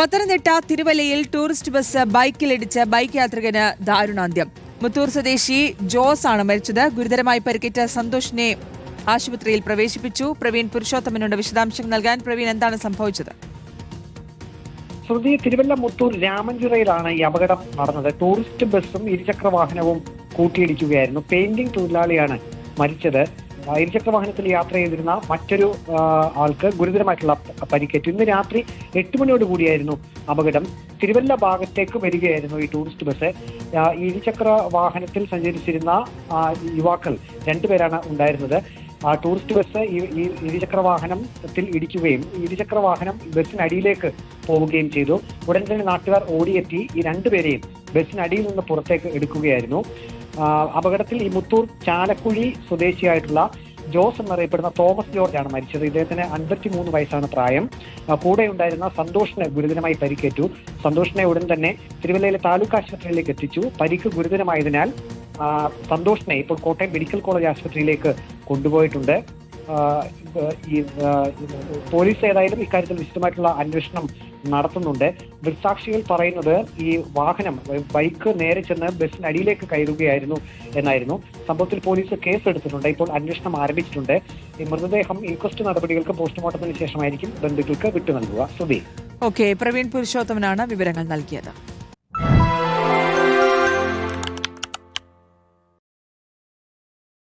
പത്തനംതിട്ട തിരുവല്ലയിൽ tourist bus ബൈക്കിലിടിച്ച് bike യാത്രികന് ദാരുണാന്ത്യം. മുത്തൂർ സ്വദേശി ജോസ് ആണ് മരിച്ചത്. ഗുരുതരമായി പരിക്കേറ്റ സന്തോഷിനെ ആശുപത്രിയിൽ പ്രവേശിപ്പിച്ചു. പ്രവീൺ പുരുഷോത്തമനുണ്ട് വിശദാംശങ്ങൾ നൽകാൻ. പ്രവീൺ, എന്താണ് സംഭവിച്ചത്? ശ്രുതി, തിരുവല്ല മുത്തൂർ രാമഞ്ചിറയിലാണ് ഈ അപകടം നടന്നത്. ടൂറിസ്റ്റ് ബസ്സും ഇരുചക്ര വാഹനവും കൂട്ടിയിടിക്കുകയായിരുന്നു. പെയിന്റിംഗ് തൊഴിലാളിയാണ് മരിച്ചത്. ഇരുചക്ര വാഹനത്തിൽ യാത്ര ചെയ്തിരുന്ന മറ്റൊരു ആൾക്ക് ഗുരുതരമായിട്ടുള്ള പരിക്കേറ്റു. ഇന്ന് രാത്രി 8 മണിയോടുകൂടിയായിരുന്നു അപകടം. തിരുവല്ല ഭാഗത്തേക്ക് വരികയായിരുന്നു ഈ ടൂറിസ്റ്റ് ബസ്. ഇരുചക്ര വാഹനത്തിൽ സഞ്ചരിച്ചിരുന്ന യുവാക്കൾ 2 പേരാണ് ഉണ്ടായിരുന്നത്. ടൂറിസ്റ്റ് ബസ് ഈ ഇരുചക്ര വാഹനത്തിൽ ഇടിക്കുകയും ഇരുചക്ര വാഹനം ബസ്സിനടിയിലേക്ക് പോവുകയും ചെയ്തു. ഉടൻ തന്നെ നാട്ടുകാർ ഓടിയെത്തി ഈ 2 പേരെയും ബസ്സിനടിയിൽ നിന്ന് പുറത്തേക്ക് എടുക്കുകയായിരുന്നു. അപകടത്തിൽ ഈ മുത്തൂർ ചാലക്കുഴി സ്വദേശിയായിട്ടുള്ള ജോസ് എന്നറിയപ്പെടുന്ന തോമസ് ജോർജാണ് മരിച്ചത്. ഇദ്ദേഹത്തിന് 53 വയസ്സാണ് പ്രായം. കൂടെ ഉണ്ടായിരുന്ന സന്തോഷിന് ഗുരുതരമായി പരിക്കേറ്റു. സന്തോഷിനെ ഉടൻ തന്നെ തിരുവല്ലയിലെ താലൂക്ക് ആശുപത്രിയിലേക്ക് എത്തിച്ചു. പരിക്ക് ഗുരുതരമായതിനാൽ സന്തോഷിനെ ഇപ്പോൾ കോട്ടയം മെഡിക്കൽ കോളേജ് ആശുപത്രിയിലേക്ക് കൊണ്ടുപോയിട്ടുണ്ട്. ഈ പോലീസ് ഏതായാലും ഇക്കാര്യത്തിൽ വിശദമായിട്ടുള്ള അന്വേഷണം നടത്തുന്നുണ്ട്. ദൃക്സാക്ഷികൾ പറയുന്നത് ഈ വാഹനം ബൈക്ക് നേരെ ചെന്ന് ബസ്സിനടിയിലേക്ക് കയറുകയായിരുന്നു എന്നായിരുന്നു. സംഭവത്തിൽ പോലീസ് കേസ് എടുത്തിട്ടുണ്ട്. ഇപ്പോൾ അന്വേഷണം ആരംഭിച്ചിട്ടുണ്ട്. ഈ മൃതദേഹം ഇൻക്വസ്റ്റ് നടപടികൾക്ക് പോസ്റ്റ്മോർട്ടത്തിന് ശേഷമായിരിക്കും ബന്ധുക്കൾക്ക് വിട്ടു നൽകുക. ശ്രുതി. പ്രവീൺ പുരുഷോത്തമനാണ് വിവരങ്ങൾ നൽകിയത്.